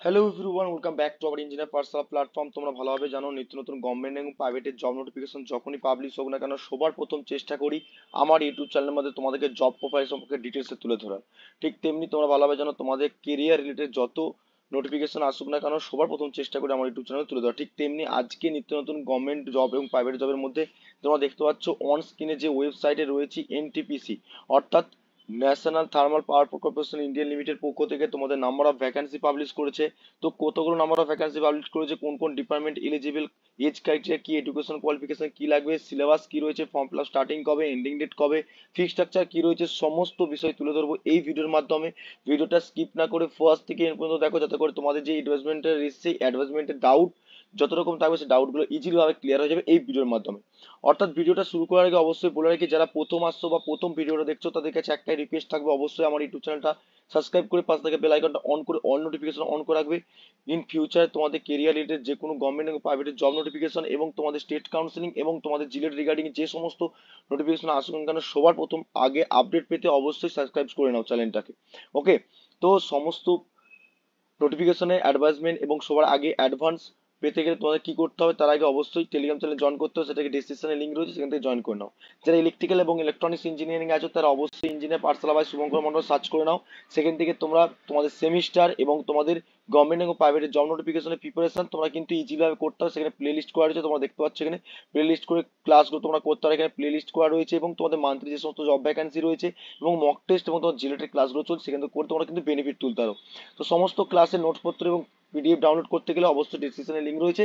Hello everyone, welcome back to our engineer personal platform. তোমরা ভালোভাবে জানো নিত্য নতুন গভর্নমেন্ট এবং প্রাইভেটের জব নোটিফিকেশন যখনই পাবলিশ হোক না কেন সবার প্রথম চেষ্টা করি আমার ইউটিউব চ্যানেলের মধ্যে তোমাদেরকে জব প্রোফাইল সম্পর্কে ডিটেলসে তুলে ধরার। ঠিক তেমনি তোমরা ভালোভাবে জানো তোমাদের কেরিয়ার রিলেটেড যত নোটিফিকেশন আসুক না কেন সবার প্রথম চেষ্টা করি আমার ইউটিউব চ্যানেলে তুলে ধরা। ঠিক তেমনি আজকে নিত্য নতুন গভর্নমেন্ট জব এবং প্রাইভেট জবের মধ্যে তোমরা দেখতে পাচ্ছ অন স্ক্রিনে যে ওয়েবসাইটে রয়েছে এনটিপিসি, অর্থাৎ national thermal power corporation India limited পক্ষ থেকে তোমাদের নাম্বার অফ ভ্যাকান্সি পাবলিশ করেছে। তো কতগুলো নাম্বার অফ ভ্যাকান্সি পাবলিশ করেছে, কোন কোন ডিপার্টমেন্ট এলিজিবল, এজ ক্রাইটেরিয়া কি, এডুকেশন কোয়ালিফিকেশন কি লাগবে, সিলেবাস কি রয়েছে, ফর্ম ফিল আপ স্টার্টিং কবে, এন্ডিং ডেট কবে, ফি স্ট্রাকচার কি রয়েছে, সমস্ত বিষয় তুলে ধরবো এই ভিডিওর মাধ্যমে। ভিডিওটা স্কিপ না করে ফার্স্ট থেকে এন্ড পর্যন্ত দেখো, যাতে করে তোমাদের যে অ্যাডভার্টাইজমেন্টের এসছে অ্যাডভার্টাইজমেন্টের ডাউট যত রকম থাকবে সেই ডাউটগুলো ইজিলি ভাবে ক্লিয়ার হয়ে যাবে এই ভিডিওর মাধ্যমে। অর্থাৎ ভিডিওটা শুরু করার আগে অবশ্যই বলে রাখি, যারা প্রথম আসছো বা প্রথম ভিডিওটা দেখছো তাদের কাছে একটাই রিকোয়েস্ট থাকবে, অবশ্যই আমার ইউটিউব চ্যানেলটা সাবস্ক্রাইব করে পাশ থেকে বেল আইকনটা অন করে অল নোটিফিকেশন অন করে রাখবে। ইন ফিউচার তোমাদের কেরিয়ার রিলেটেড যে কোনো গভর্নমেন্ট এবং প্রাইভেটের জব নোটিফিকেশন এবং তোমাদের স্টেট কাউন্সিলিং এবং তোমাদের জিলেট রিগার্ডিং যে সমস্ত নোটিফিকেশন আসুক না কেন সবার প্রথম আগে আপডেট পেতে অবশ্যই সাবস্ক্রাইব করে নাও চ্যানেলটাকে। ওকে, তো সমস্ত নোটিফিকেশনে অ্যাডভার্টাইজমেন্ট এবং সবার আগে অ্যাডভান্স পেতে গেলে তোমাদের কি করতে হবে, তার আগে অবশ্যই টেলিগ্রাম চ্যানেল জয়েন করতে হবে, সেটাকে ডিসক্রিপশনে লিঙ্ক রয়েছে সেখান থেকে জয়েন করে নাও। যারা ইলেকট্রিক্যাল এবং ইলেকট্রনিক্স ইঞ্জিনিয়ারিং আছে তারা অবশ্যই engineer Pathsala by Shubhankar Mondal search করে নাও। সেখান থেকে তোমরা তোমাদের সেমিস্টার এবং তোমাদের গভর্নমেন্ট এবং প্রাইভেটের জব নোটিফিকেশনের প্রিপারেশন তোমরা কিন্তু ইজিভাবে করতে হবে। সেখানে প্লে লিস্ট করা রয়েছে, তোমরা দেখতে পাচ্ছ এখানে প্লে লিস্ট করে ক্লাসগুলো তোমরা করতে পারো। এখানে প্লে লিস্ট করা রয়েছে এবং তোমাদের মান্থলি যে সমস্ত জব ভ্যাকান্সি রয়েছে এবং মক টেস্ট এবং তোমার জিলেটের ক্লাসগুলো চলছে সেখান থেকে করে তোমরা কিন্তু বেনিফিট তুলতে পারো। তো সমস্ত ক্লাসের নোটপত্র এবং পিডিএফ ডাউনলোড করতে গেলে অবশ্যই ডিসক্রিপশনে লিঙ্ক রয়েছে,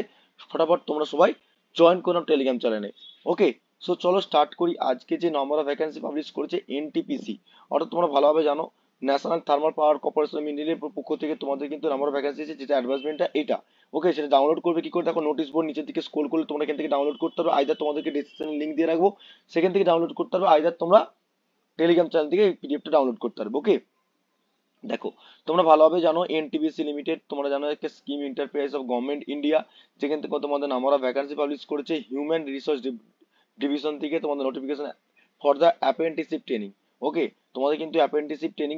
ফটাফট তোমরা সবাই জয়েন করো টেলিগ্রাম চ্যানেলে। ওকে, সো চলো স্টার্ট করি। আজকে যে নাম্বার অফ ভ্যাকান্সি পাবলিশ করেছে এনটিপিসি, অর্থাৎ তোমরা ভালোভাবে জানো ন্যাশনাল থার্মাল পাওয়ার কর্পোরেশন ইন্ডিয়ার পক্ষ থেকে তোমাদের কিন্তু নাম্বার অফ ভ্যাকান্সি আছে, যেটা অ্যাডভার্টাইজমেন্টটা এটা। ওকে, সেটা ডাউনলোড করবে কি করে, দেখো নোটিশ বোর্ড নিচের দিকে স্ক্রল করলে তোমরা এখান থেকে ডাউনলোড করতে পারবে, আইদার তোমাদেরকে ডিসক্রিপশনে লিঙ্ক দিয়ে রাখবো সেখান থেকে ডাউনলোড করতে পারবে, আইদার তোমরা টেলিগ্রাম চ্যানেল থেকে এই পিডিএফটা ডাউনলোড করতে পারবে। ওকে, দেখো তোমরা ভালোভাবে জানো এনটিপিসি লিমিটেড তোমরা জানো একটা scheme enterprise of government India, যেখান থেকে তোমাদের নাম্বার অফ ভ্যাকান্সি পাবলিশ করেছে হিউম্যান রিসোর্স ডিভিশন থেকে তোমাদের notification for the apprenticeship training. Okay, তোমাদের কিন্তু অ্যাপ্রেন্টিসশিপ ট্রেনিং,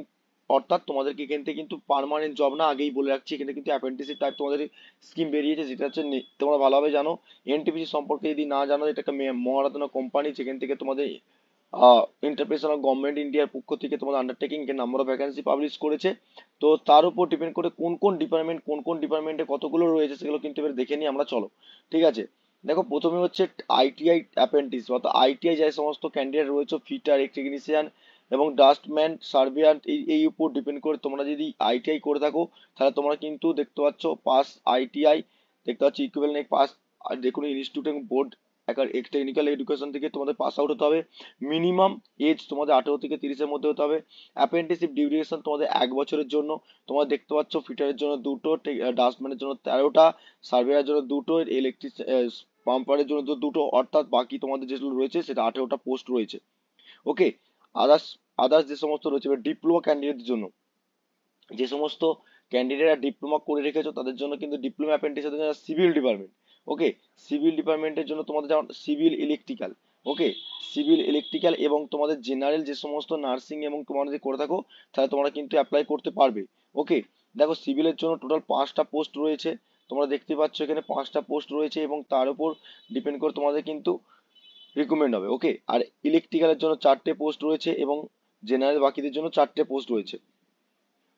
অর্থাৎ তোমাদেরকে এখান থেকে কিন্তু পার্মানেন্ট জব না, আগেই বলে রাখছি এখানে কিন্তু অ্যাপ্রেন্টিসশিপ টাইপ তোমাদের স্কিম বেরিয়েছে, যেটা হচ্ছে তোমরা ভালোভাবে জানো। এনটিপিসি সম্পর্কে যদি না জানো, এটা একটা মহারাতনা কোম্পানি যেখান থেকে তোমাদের ইন্টারপ্রেশন অফ গভর্নমেন্ট ইন্ডিয়ার পক্ষ থেকে তোমাদের আন্ডারটেকিং এর নাম্বার অফ ভ্যাকান্সি পাবলিশ করেছে। তো তার উপর ডিপেন্ড করে কোন কোন ডিপার্টমেন্টে কতগুলো রয়েছে সেগুলো কিন্তু এবার দেখে নিই আমরা, চলো। ঠিক আছে, দেখো প্রথমে হচ্ছে আইটিআই অ্যাপ্রেন্টিস, অর্থাৎ আইটিআই যে সমস্ত ক্যান্ডিডেট রয়েছে ফিটার, টেকনিশিয়ান এবং ডাস্টম্যান, সার্ভিয়ার, এই উপর ডিপেন্ড করে তোমরা যদি আইটিআই করে থাকো তাহলে তোমরা কিন্তু দেখতে পাচ্ছ পাস আইটিআই, দেখতে পাচ্ছ ইকুইভ্যালেন্ট পাস আর যে কোনো ইনস্টিটিউট এবং বোর্ড টেকনিক্যাল এডুকেশন থেকে তোমাদের পাস আউট হতে হবে। মিনিমাম এজ তোমাদের 18 থেকে 30-এর মধ্যে হতে হবে। অ্যাপ্রেন্টিসশিপ ডিউরেশন তোমাদের 1 বছরের জন্য। তোমরা দেখতে পাচ্ছ ফিটারের জন্য 2টো, ডাস্টম্যানের জন্য 13টা, সার্ভেয়ারের জন্য 2টো, ইলেকট্রিক পাম্পারের জন্য 2টো, অর্থাৎ বাকি তোমাদের যেগুলো রয়েছে সেটা 18টা পোস্ট রয়েছে। ওকে, আদার্স আদার্স যে সমস্ত রয়েছে ডিপ্লোমা ক্যান্ডিডেটদের জন্য, যে সমস্ত ক্যান্ডিডেটরা ডিপ্লোমা করে রেখেছো তাদের জন্য কিন্তু ডিপ্লোমা অ্যাপ্রেন্টিসের জন্য সিভিল ডিপার্টমেন্ট। ওকে, সিভিল ডিপার্টমেন্টের জন্য তোমাদের যেমন সিভিল ইলেকট্রিক্যাল, ওকে, সিভিল ইলেকট্রিক্যাল এবং তোমাদের জেনারেল যে সমস্ত নার্সিং এবং তোমরা যদি করে থাকো তাহলে তোমরা কিন্তু অ্যাপ্লাই করতে পারবে। ওকে, দেখো সিভিলের জন্য টোটাল 5টা পোস্ট রয়েছে, তোমরা দেখতে পাচ্ছ এখানে 5টা পোস্ট রয়েছে এবং তার উপর ডিপেন্ড করে তোমাদের কিন্তু রিক্রুটমেন্ট হবে। ওকে, আর ইলেকট্রিক্যালের জন্য 4টে পোস্ট রয়েছে এবং জেনারেল বাকিদের জন্য 4টে পোস্ট রয়েছে।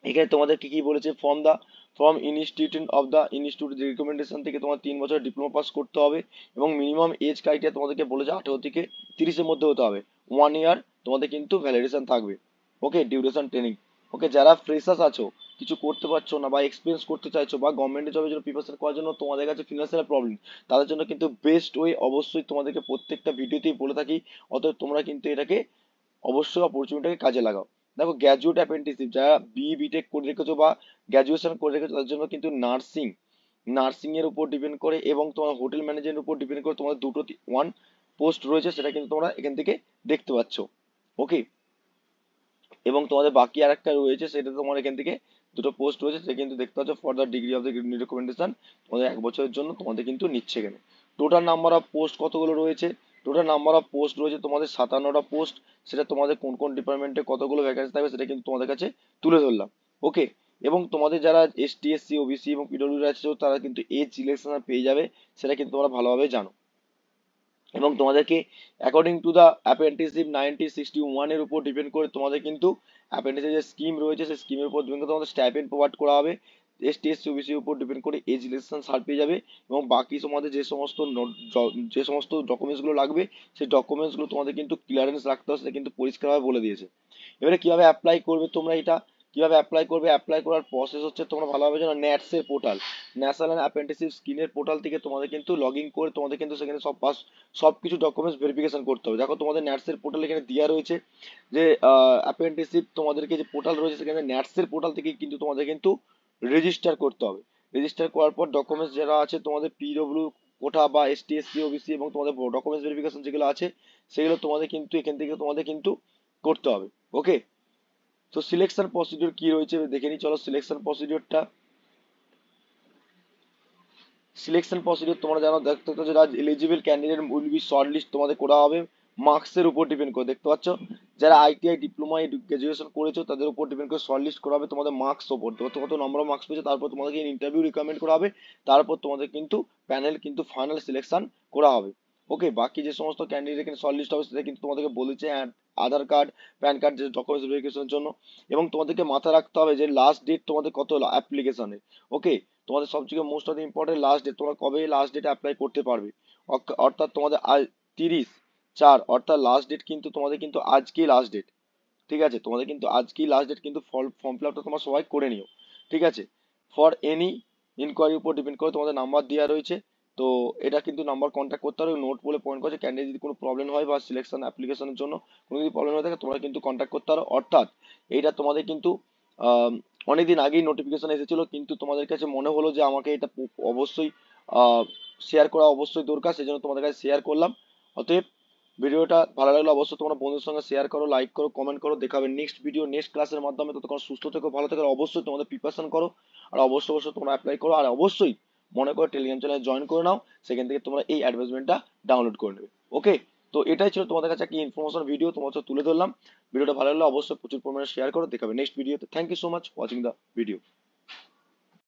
এখানে তোমাদের কি কি বলেছে, from institute of the institute recommendation থেকে তোমার 3 বছর ডিপ্লোমা পাস করতে হবে এবং মিনিমাম এজ ক্রাইটেরিয়া তোমাদেরকে বলেছে 18 থেকে 30-এর মধ্যে হতে হবে। 1 ইয়ার তোমাদের কিন্তু ভ্যালিডেশন থাকবে। ওকে, ডিউরেশন ট্রেনিং। ওকে, যারা ফ্রেশার্স আছো, কিছু করতে পারছো না বা এক্সপিরিয়েন্স করতে চাইছো বা গভর্নমেন্টের জবের জন্য প্রিপারেশন করার জন্য তোমাদের কাছে ফিনান্সিয়াল প্রবলেম, তাদের জন্য কিন্তু বেস্ট ওয়ে, অবশ্যই তোমাদেরকে প্রত্যেকটা ভিডিওতেই বলে থাকি, অতএব তোমরা কিন্তু এটাকে অবশ্যই অপরচুনিটিটাকে কাজে লাগাও। দেখো গ্র্যাজুয়েট অ্যাপ্রেন্টিসশিপ, যারা বিটেক করে রেখেছো বা গ্র্যাজুয়েশন করে রেখেছো তাদের জন্য কিন্তু নার্সিং এর উপর ডিপেন্ড করে এবং তোমার হোটেল ম্যানেজমেন্টের উপর ডিপেন্ড করে তোমাদের দুটো ওয়ান পোস্ট রয়েছে, সেটা কিন্তু তোমরা এখান থেকে দেখতে পাচ্ছ। ওকে, এবং তোমাদের বাকি আর একটা রয়েছে সেটা তোমার এখান থেকে 2টো পোস্ট রয়েছে সেটা কিন্তু দেখতে পাচ্ছ for the degree of the recommendation, তোমাদের 1 বছরের জন্য তোমাদের কিন্তু নিচ্ছে এখানে। টোটাল নাম্বার অফ পোস্ট কতগুলো রয়েছে, টোটাল নাম্বার অফ পোস্ট রয়েছে তোমাদের 57টা পোস্ট। সেটা তোমাদের কোন কোন ডিপার্টমেন্টে কতগুলো ভ্যাকেন্সি থাকবে সেটা কিন্তু তোমাদের কাছে তুলে ধরলাম। ওকে, এবং তোমাদের যারা এসটি এসসি ওবিসি এবং পিডব্লিউডি আছে তারা কিন্তু এজ রিল্যাক্সেশন পেয়ে যাবে, সেটা কিন্তু তোমরা ভালোভাবে জানো। এবং তোমাদেরকে অ্যাকর্ডিং টু দ্য অ্যাপ্রেন্টিসশিপ 1961 এর উপর ডিপেন্ড করে তোমাদের কিন্তু অ্যাপ্রেন্টিসের যে স্কিম রয়েছে সেই স্কিমের উপর ডিপেন্ড করে তোমাদের স্টাইপেন্ড প্রোভাইড করা হবে। এসটি এসসি ওবিসির উপর ডিপেন্ড করে এজ রিল্যাক্সেশন ছাড় পেয়ে যাবে। এবং বাকি তোমাদের যে সমস্ত ডকুমেন্টসগুলো লাগবে সেই ডকুমেন্টসগুলো তোমাদের কিন্তু ক্লিয়ারেন্স রাখতে হবে, সেটা কিন্তু পরিষ্কারভাবে বলে দিয়েছে। এবারে কিভাবে অ্যাপ্লাই করবে তোমরা এটা, কিভাবে অ্যাপ্লাই করবে, অ্যাপ্লাই করার প্রসেস হচ্ছে তোমরা ভালোভাবে জানো, ন্যাটস এর পোর্টাল, ন্যাশনাল অ্যাপ্রেন্টিসশিপ স্কিমের পোর্টাল থেকে তোমাদের কিন্তু লগ ইন করে তোমাদের কিন্তু সেখানে সবকিছু ডকুমেন্টস ভেরিফিকেশন করতে হবে। দেখো তোমাদের ন্যাটস এর পোর্টাল এখানে দেওয়া রয়েছে যে অ্যাপ্রেন্টিসশিপ তোমাদেরকে যে পোর্টাল রয়েছে সেখানে ন্যাটস এর পোর্টাল থেকে কিন্তু তোমাদের কিন্তু রেজিস্টার করতে হবে। রেজিস্টার করার পর ডকুমেন্টস যারা আছে তোমাদের পিডব্লিউ কোটা বা এসটি এসসি ওবিসি এবং তোমাদের ডকুমেন্টস ভেরিফিকেশন যেগুলো আছে সেগুলো তোমাদের কিন্তু এখান থেকে তোমাদের কিন্তু করতে হবে। ওকে, তো সিলেকশন প্রসিডিওর কি রয়েছে দেখে নিই, চলো সিলেকশন প্রসিডিওরটা। সিলেকশন প্রসিডিওর তোমরা জানো, দেখতে পাচ্ছ যারা eligible candidate will be short list তোমাদের করা হবে মার্কসের উপর ডিপেন্ড করে। দেখতে পাচ্ছ যারা আইটিআই ডিপ্লোমা গ্রাজুয়েশন করেছো তাদের উপর ডিপেন্ড করে শর্ট লিস্ট করা হবে তোমাদের মার্কস ওপর, কত নম্বর অফ মার্কস পেয়েছে, তারপর তোমাদেরকে ইন্টারভিউ রিকমেন্ড করা হবে, তারপর তোমাদের কিন্তু প্যানেল কিন্তু ফাইনাল সিলেকশন করা হবে। ওকে, বাকি যে সমস্ত ক্যান্ডিডেট এখানে শর্ট লিস্ট হবে সেটা কিন্তু তোমাদেরকে বলেছে আধার কার্ড, প্যান কার্ড, যে ডকুমেন্টস ভেরিফিকেশনের জন্য। এবং তোমাদেরকে মাথায় রাখতে হবে যে লাস্ট ডেট তোমাদের কত অ্যাপ্লিকেশনের। ওকে, তোমাদের সবথেকে most of important last date, তোমরা কবে লাস্ট ডেটে অ্যাপ্লাই করতে পারবে, অর্থাৎ তোমাদের আজ 30/4, অর্থাৎ লাস্ট ডেট কিন্তু তোমাদের কিন্তু আজকেই লাস্ট ডেট। ঠিক আছে, তোমাদের কিন্তু আজকেই লাস্ট ডেট, কিন্তু ফর্ম ফিল আপটা তোমরা সবাই করে নিও। ঠিক আছে, ফর এনি ইনকোয়ারির উপর ডিপেন্ড করে তোমাদের নাম্বার দেওয়া রয়েছে, তো এটা কিন্তু নাম্বার কন্ট্যাক্ট করতে হবে। নোট বলে পয়েন্ট করছে, ক্যান্ডিডেট যদি কোনো প্রবলেম হয় বা সিলেকশন অ্যাপ্লিকেশনের জন্য কোনো যদি প্রবলেম হয়ে থাকে তোমরা কিন্তু কন্ট্যাক্ট করতে পারো। অর্থাৎ এইটা তোমাদের কিন্তু অনেকদিন আগেই নোটিফিকেশন এসেছিল, কিন্তু তোমাদের কাছে মনে হলো যে আমাকে এটা অবশ্যই শেয়ার করা অবশ্যই দরকার, সেই জন্য তোমাদের কাছে শেয়ার করলাম। অতএব ভিডিওটা ভালো লাগলে অবশ্যই তোমরা বন্ধুদের সঙ্গে শেয়ার করো, লাইক করো, কমেন্ট করো। দেখা হবে নেক্সট ভিডিও নেক্সট ক্লাসের মাধ্যমে। ততক্ষণ সুস্থ থেকো, ভালো থেকো, আর অবশ্যই তোমাদের প্রিপারেশন করো, আর অবশ্যই অবশ্যই তোমরা অ্যাপ্লাই করো, আর অবশ্যই মনে করো টেলিগ্রাম চ্যানেলে জয়েন করে নাও, সেখান থেকে তোমরা এই অ্যাডভার্টাইজমেন্টটা ডাউনলোড করে নেবে। ওকে, তো এটাই ছিল তোমাদের কাছে একটা ইনফরমেশন ভিডিও তোমার সাথে তুলে ধরলাম। ভিডিওটা ভালো লাগলে অবশ্যই প্রচুর পরিমাণে শেয়ার করো। দেখা হবে নেক্সট ভিডিওতে। Thank you so much watching the video.